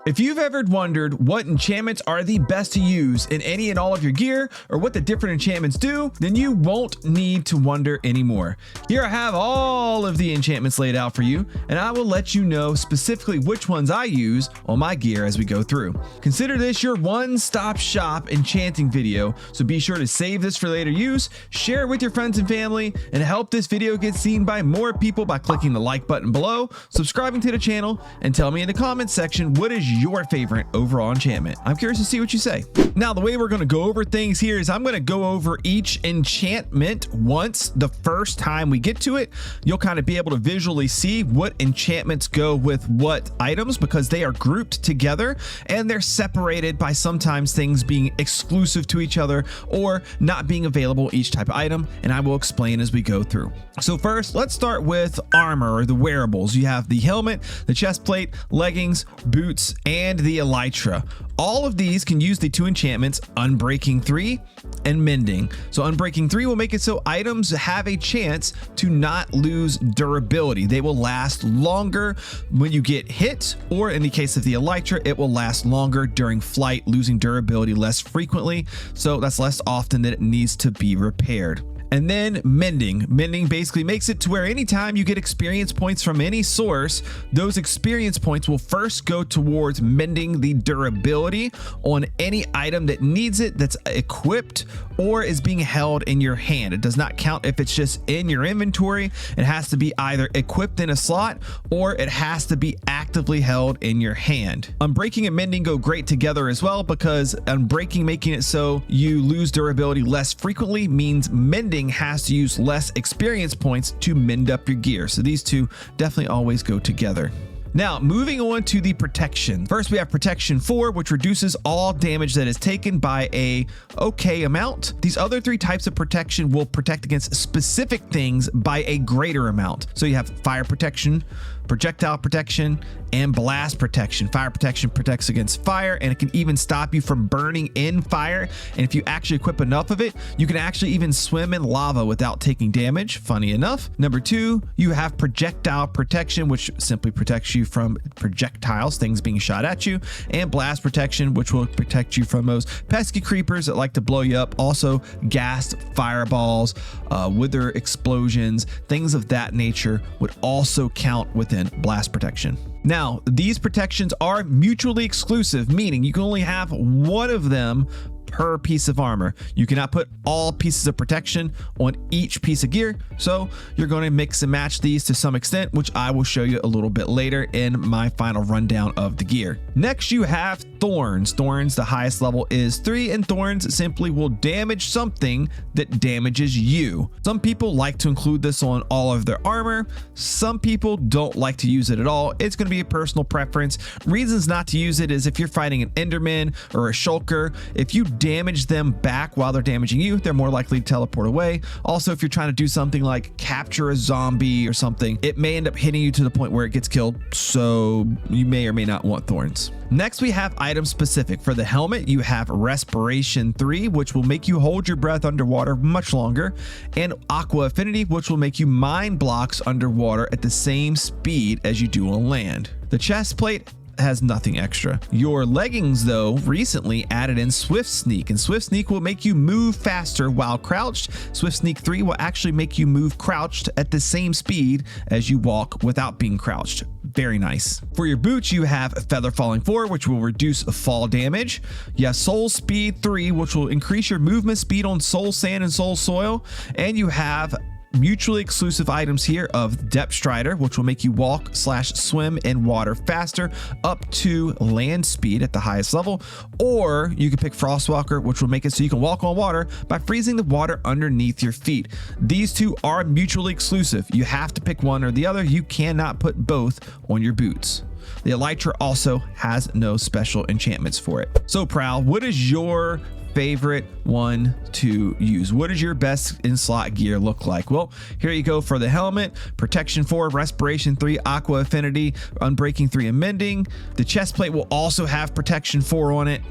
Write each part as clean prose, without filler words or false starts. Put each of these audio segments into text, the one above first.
If you've ever wondered what enchantments are the best to use in any and all of your gear, or what the different enchantments do, then you won't need to wonder anymore. Here I have all of the enchantments laid out for you, and I will let you know specifically which ones I use on my gear as we go through. Consider this your one-stop shop enchanting video, so be sure to save this for later use, share it with your friends and family, and help this video get seen by more people by clicking the like button below, subscribing to the channel, and tell me in the comments section what is your favorite overall enchantment. I'm curious to see what you say. Now, the way we're going to go over things here is I'm going to go over each enchantment once. The first time we get to it, you'll kind of be able to visually see what enchantments go with what items, because they are grouped together and they're separated by sometimes things being exclusive to each other or not being available each type of item, and I will explain as we go through. So first, let's start with armor, or the wearables. You have the helmet, the chest plate, leggings, boots, and the elytra. All of these can use the two enchantments Unbreaking 3 and Mending. So Unbreaking 3 will make it so items have a chance to not lose durability. They will last longer when you get hit, or in the case of the elytra, it will last longer during flight, losing durability less frequently. So that's less often that it needs to be repaired. And then Mending. Mending basically makes it to where anytime you get experience points from any source, those experience points will first go towards mending the durability on any item that needs it, that's equipped or is being held in your hand. It does not count if it's just in your inventory. It has to be either equipped in a slot or it has to be actively held in your hand. Unbreaking and Mending go great together as well, because Unbreaking, making it so you lose durability less frequently, means Mending has to use less experience points to mend up your gear. So these two definitely always go together. Now, moving on to the protection. First, we have protection 4, which reduces all damage that is taken by a okay amount. These other three types of protection will protect against specific things by a greater amount. So you have fire protection, projectile protection, and blast protection. Fire protection protects against fire, and it can even stop you from burning in fire. And if you actually equip enough of it, you can actually even swim in lava without taking damage, funny enough. Number 2, you have projectile protection, which simply protects you from projectiles, things being shot at you, and blast protection, which will protect you from those pesky creepers that like to blow you up. Also, gas fireballs, wither explosions, things of that nature would also count within blast protection. Now, these protections are mutually exclusive, meaning you can only have one of them per piece of armor. You cannot put all pieces of protection on each piece of gear, so you're going to mix and match these to some extent, which I will show you a little bit later in my final rundown of the gear. Next, you have thorns. Thorns, the highest level is 3, and thorns simply will damage something that damages you. Some people like to include this on all of their armor. Some people don't like to use it at all. It's going to be a personal preference. Reasons not to use it is if you're fighting an Enderman or a Shulker, if you damage them back while they're damaging you, they're more likely to teleport away. Also, if you're trying to do something like capture a zombie or something, it may end up hitting you to the point where it gets killed, so you may or may not want thorns. Next, we have item specific. For the helmet, you have Respiration 3, which will make you hold your breath underwater much longer, and Aqua Affinity, which will make you mine blocks underwater at the same speed as you do on land. The chest plate has nothing extra. Your leggings, though, recently added in Swift Sneak, and Swift Sneak will make you move faster while crouched. Swift Sneak 3 will actually make you move crouched at the same speed as you walk without being crouched. Very nice. For your boots, you have Feather Falling 4, which will reduce fall damage. You have Soul Speed 3, which will increase your movement speed on soul sand and soul soil. And you have mutually exclusive items here of Depth Strider, which will make you walk/swim in water faster up to land speed at the highest level, or you can pick Frostwalker, which will make it so you can walk on water by freezing the water underneath your feet. These two are mutually exclusive. You have to pick one or the other. You cannot put both on your boots. The elytra also has no special enchantments for it. So Prowl, what is your favorite one to use? What does your best in slot gear look like? Well, here you go for the helmet: Protection 4, Respiration 3, Aqua Affinity, Unbreaking 3, and Mending. The chest plate will also have Protection 4 on it.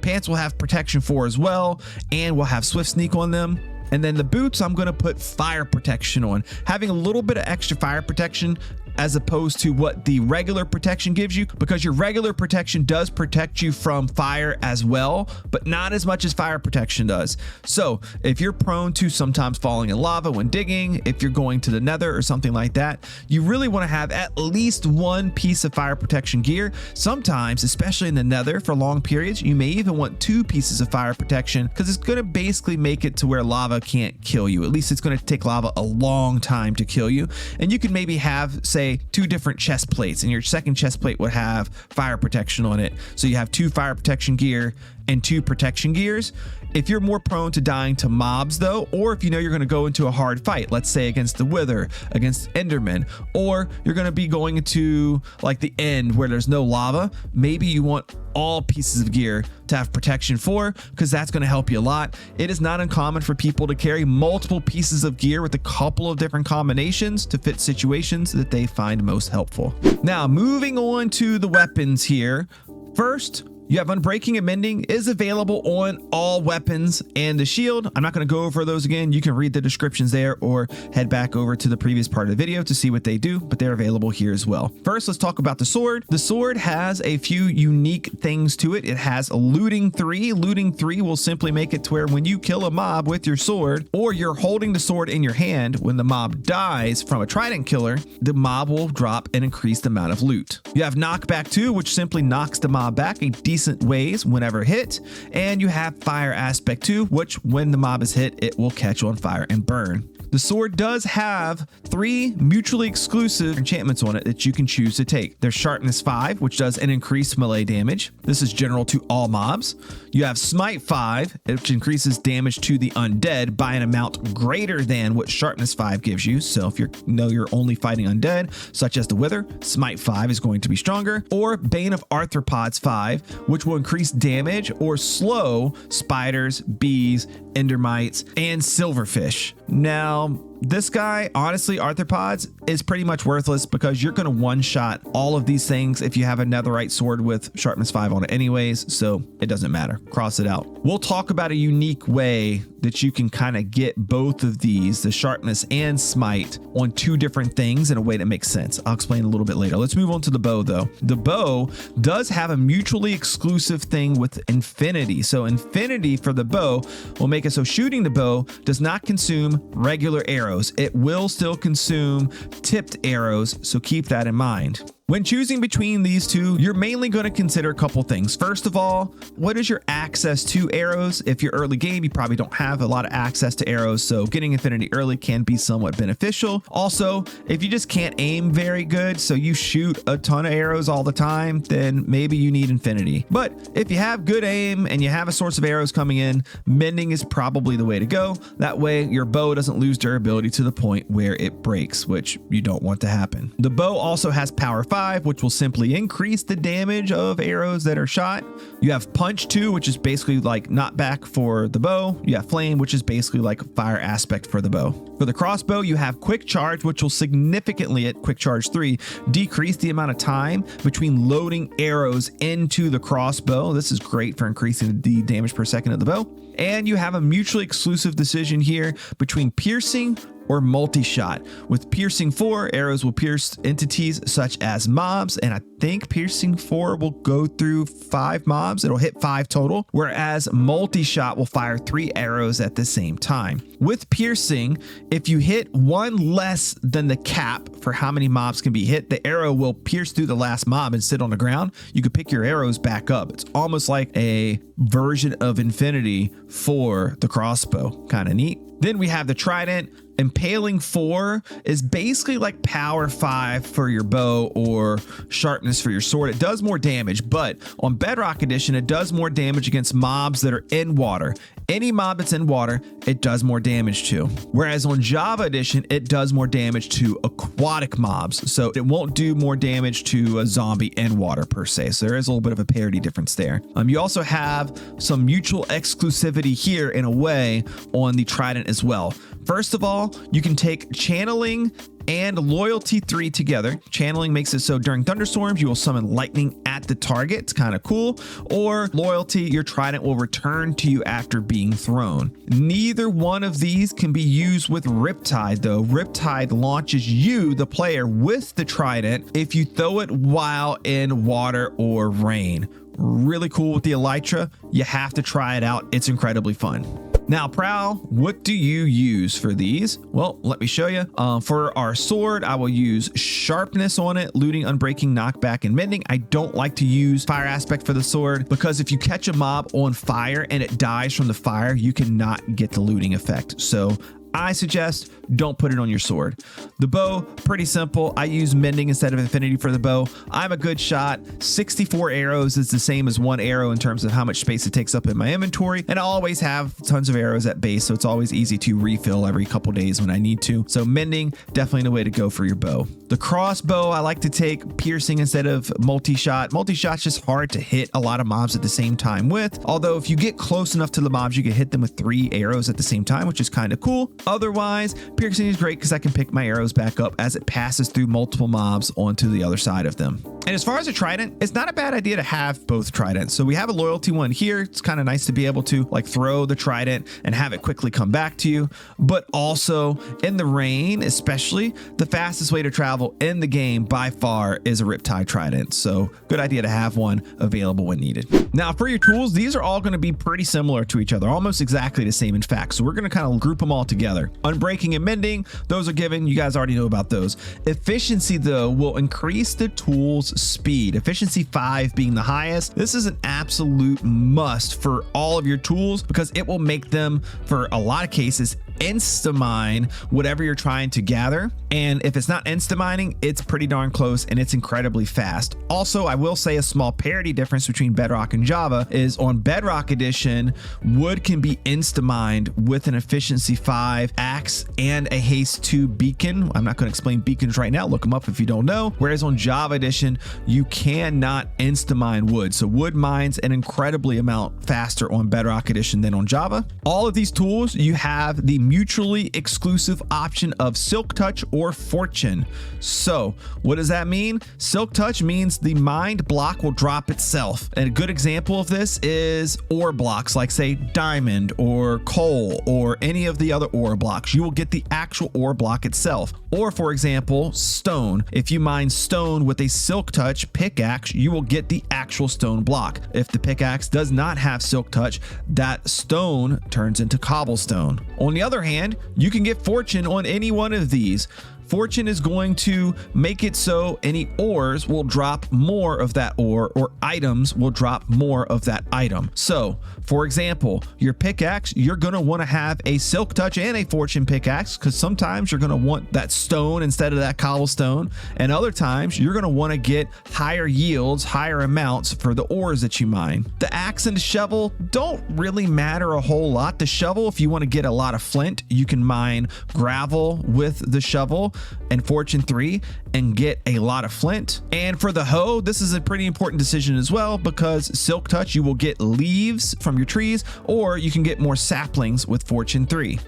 Pants will have Protection 4 as well, and will have Swift Sneak on them. And then the boots, I'm going to put Fire Protection on. Having a little bit of extra fire protection as opposed to what the regular protection gives you, because your regular protection does protect you from fire as well, but not as much as fire protection does. So if you're prone to sometimes falling in lava when digging, if you're going to the nether or something like that, you really want to have at least one piece of fire protection gear. Sometimes, especially in the nether for long periods, you may even want 2 pieces of fire protection, because it's going to basically make it to where lava can't kill you. At least it's going to take lava a long time to kill you. And you can maybe have, say, 2 different chest plates, and your second chest plate would have fire protection on it. So you have 2 fire protection gear and 2 protection gears. If you're more prone to dying to mobs though, or if you know you're going to go into a hard fight, let's say against the Wither, against Enderman, or you're going to be going into like the end where there's no lava, maybe you want all pieces of gear to have protection for, because that's going to help you a lot. It is not uncommon for people to carry multiple pieces of gear with a couple of different combinations to fit situations that they find most helpful. Now, moving on to the weapons here. First, you have Unbreaking and Mending is available on all weapons and the shield. I'm not going to go over those again. You can read the descriptions there or head back over to the previous part of the video to see what they do, but they're available here as well. First, let's talk about the sword. The sword has a few unique things to it. It has a looting 3. Looting 3 will simply make it to where when you kill a mob with your sword, or you're holding the sword in your hand, when the mob dies from a trident killer, the mob will drop an increased amount of loot. You have Knockback 2, which simply knocks the mob back a decent ways whenever hit, and you have Fire Aspect 2, which when the mob is hit, it will catch on fire and burn. The sword does have 3 mutually exclusive enchantments on it that you can choose to take. There's Sharpness 5, which does an increased melee damage. This is general to all mobs. You have Smite 5, which increases damage to the undead by an amount greater than what Sharpness 5 gives you. So if you're only fighting undead, such as the Wither, Smite 5 is going to be stronger. Or Bane of Arthropods 5, which will increase damage or slow spiders, bees, endermites, and silverfish. Now, this guy, honestly, arthropods is pretty much worthless, because you're going to one-shot all of these things if you have a netherite sword with Sharpness 5 on it anyways, so it doesn't matter. Cross it out. We'll talk about a unique way that you can kind of get both of these, the Sharpness and Smite, on 2 different things in a way that makes sense. I'll explain a little bit later. Let's move on to the bow though. The bow does have a mutually exclusive thing with Infinity. So Infinity for the bow will make it so shooting the bow does not consume regular arrows. It will still consume tipped arrows, so keep that in mind. When choosing between these 2, you're mainly going to consider a couple things. First of all, what is your access to arrows? If you're early game, you probably don't have a lot of access to arrows, so getting Infinity early can be somewhat beneficial. Also, if you just can't aim very good, so you shoot a ton of arrows all the time, then maybe you need Infinity. But if you have good aim and you have a source of arrows coming in, Mending is probably the way to go. That way, your bow doesn't lose durability to the point where it breaks, which you don't want to happen. The bow also has Power 5, which will simply increase the damage of arrows that are shot. You have Punch 2, which is basically like knockback for the bow. You have Flame, which is basically like Fire Aspect for the bow. For the crossbow, you have Quick Charge, which will significantly, at Quick Charge 3, decrease the amount of time between loading arrows into the crossbow. This is great for increasing the damage per second of the bow. And you have a mutually exclusive decision here between Piercing or Multi-Shot. With Piercing 4, arrows will pierce entities such as mobs, and I think Piercing 4 will go through 5 mobs. It'll hit 5 total, whereas Multi-Shot will fire 3 arrows at the same time. With Piercing, if you hit 1 less than the cap for how many mobs can be hit, the arrow will pierce through the last mob and sit on the ground. You can pick your arrows back up. It's almost like a version of Infinity for the crossbow. Kind of neat. Then we have the Trident. Impaling 4 is basically like Power 5 for your bow or Sharpness for your sword. It does more damage, but on Bedrock Edition, it does more damage against mobs that are in water. Any mob that's in water, it does more damage to. Whereas on Java Edition, it does more damage to aquatic mobs. So it won't do more damage to a zombie in water per se. So there is a little bit of a parity difference there. You also have some mutual exclusivity here in a way on the Trident as well. First of all, you can take Channeling and Loyalty 3 together. Channeling makes it so during thunderstorms, you will summon lightning at the target. It's kind of cool. Or Loyalty, your trident will return to you after being thrown. Neither one of these can be used with Riptide though. Riptide launches you, the player, with the trident if you throw it while in water or rain. Really cool with the Elytra. You have to try it out. It's incredibly fun. Now, Prowl, what do you use for these? Well, let me show you. For our sword, I will use sharpness on it, looting, unbreaking, knockback, and mending. I don't like to use fire aspect for the sword because if you catch a mob on fire and it dies from the fire, you cannot get the looting effect. So I suggest don't put it on your sword. The bow, pretty simple. I use mending instead of infinity for the bow. I'm a good shot. 64 arrows is the same as 1 arrow in terms of how much space it takes up in my inventory. And I always have tons of arrows at base, so it's always easy to refill every couple days when I need to. So mending, definitely the way to go for your bow. The crossbow, I like to take piercing instead of multi-shot. Multi-shot's just hard to hit a lot of mobs at the same time with. Although if you get close enough to the mobs, you can hit them with 3 arrows at the same time, which is kind of cool. Otherwise, piercing is great because I can pick my arrows back up as it passes through multiple mobs onto the other side of them. And as far as a trident, it's not a bad idea to have both tridents. So we have a loyalty one here. It's kind of nice to be able to like throw the trident and have it quickly come back to you. But also in the rain, especially, the fastest way to travel in the game by far is a Riptide trident. So good idea to have one available when needed. Now for your tools, these are all going to be pretty similar to each other, almost exactly the same in fact. So we're going to kind of group them all together. Unbreaking and mending, those are given. You guys already know about those. Efficiency though will increase the tool's speed. Efficiency 5 being the highest. This is an absolute must for all of your tools because it will make them, for a lot of cases, insta-mine whatever you're trying to gather. And if it's not insta-mining, it's pretty darn close and it's incredibly fast. Also, I will say a small parity difference between Bedrock and Java is on Bedrock Edition, wood can be insta-mined with an efficiency 5 axe and a haste 2 beacon. I'm not going to explain beacons right now. Look them up if you don't know. Whereas on Java Edition, you cannot insta-mine wood. So wood mines an incredibly amount faster on Bedrock Edition than on Java. All of these tools, you have the mutually exclusive option of Silk Touch or Fortune. So what does that mean? Silk Touch means the mined block will drop itself. And a good example of this is ore blocks like say diamond or coal or any of the other ore blocks. You will get the actual ore block itself. Or for example, stone. If you mine stone with a Silk Touch pickaxe, you will get the actual stone block. If the pickaxe does not have Silk Touch, that stone turns into cobblestone. On the other hand, you can get Fortune on any one of these. Fortune is going to make it so any ores will drop more of that ore or items will drop more of that item. So for example, your pickaxe, you're going to want to have a Silk Touch and a Fortune pickaxe because sometimes you're going to want that stone instead of that cobblestone. And other times you're going to want to get higher yields, higher amounts for the ores that you mine. The axe and the shovel don't really matter a whole lot. The shovel, if you want to get a lot of flint, you can mine gravel with the shovel and Fortune 3 and get a lot of flint. And for the hoe, this is a pretty important decision as well because Silk Touch, you will get leaves from your trees or you can get more saplings with Fortune 3.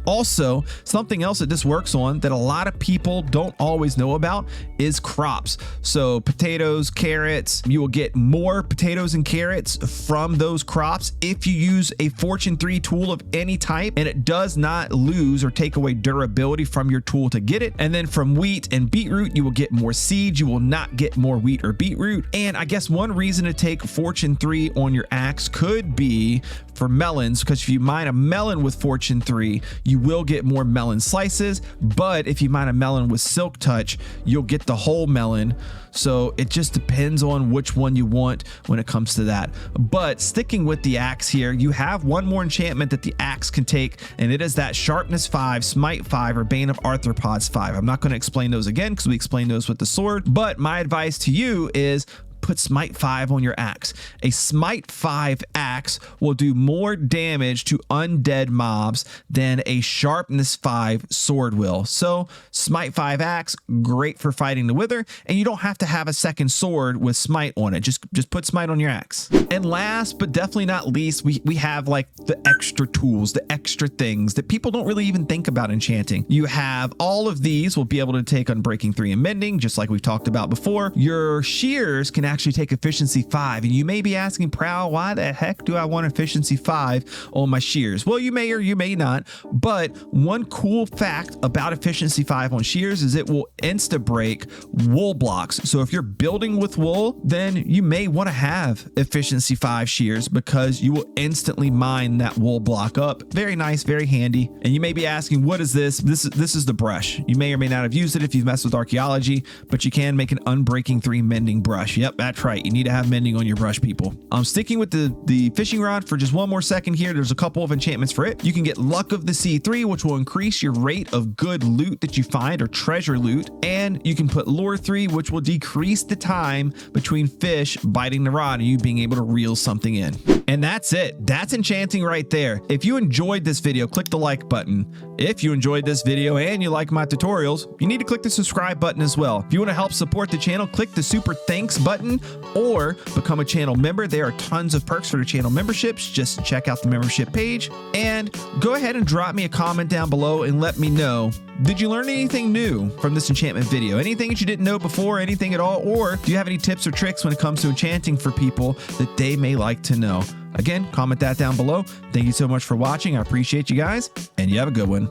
Also, something else that this works on that a lot of people don't always know about is crops. So potatoes, carrots, you will get more potatoes and carrots from those crops if you use a Fortune 3 tool of any type, and it does not lose or take away durability from your tool to get it. And then from wheat and beetroot, you will get more seeds. You will not get more wheat or beetroot. And I guess one reason to take Fortune 3 on your axe could be for melons, because if you mine a melon with Fortune 3, you will get more melon slices, but if you mine a melon with Silk Touch, you'll get the whole melon. So it just depends on which one you want when it comes to that. But sticking with the axe here, you have one more enchantment that the axe can take, and it is that Sharpness 5, Smite 5, or Bane of Arthropods 5. I'm not going to explain those again because we explained those with the sword, but my advice to you is put Smite 5 on your axe. A Smite 5 axe will do more damage to undead mobs than a Sharpness 5 sword will. So Smite 5 axe, great for fighting the Wither, and you don't have to have a second sword with Smite on it. Just put Smite on your axe. And last but definitely not least, we have like the extra tools, the extra things that people don't really even think about enchanting. You have all of these will be able to take Unbreaking 3 and Mending, just like we've talked about before. Your shears can actually take Efficiency 5, and you may be asking, Prowl, why the heck do I want Efficiency 5 on my shears? Well, you may or you may not, but one cool fact about Efficiency 5 on shears is it will insta break wool blocks. So if you're building with wool, then you may want to have Efficiency 5 shears because you will instantly mine that wool block up. Very nice, very handy. And you may be asking, what is this? This is the brush. You may or may not have used it if you've messed with archaeology, but you can make an Unbreaking 3 mending brush. Yep, that's right. You need to have mending on your brush, people. I'm sticking with the fishing rod for just one more second here. There's a couple of enchantments for it. You can get Luck of the Sea 3, which will increase your rate of good loot that you find, or treasure loot. And you can put Lure 3, which will decrease the time between fish biting the rod and you being able to reel something in. And that's it. That's enchanting right there. If you enjoyed this video, click the like button. If you enjoyed this video and you like my tutorials, you need to click the subscribe button as well. If you want to help support the channel, click the super thanks button or become a channel member. There are tons of perks for the channel memberships. Just check out the membership page and go ahead and drop me a comment down below and let me know, did you learn anything new from this enchantment video? Anything that you didn't know before, anything at all? Or do you have any tips or tricks when it comes to enchanting for people that they may like to know? Again, comment that down below. Thank you so much for watching. I appreciate you guys, and you have a good one.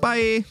Bye.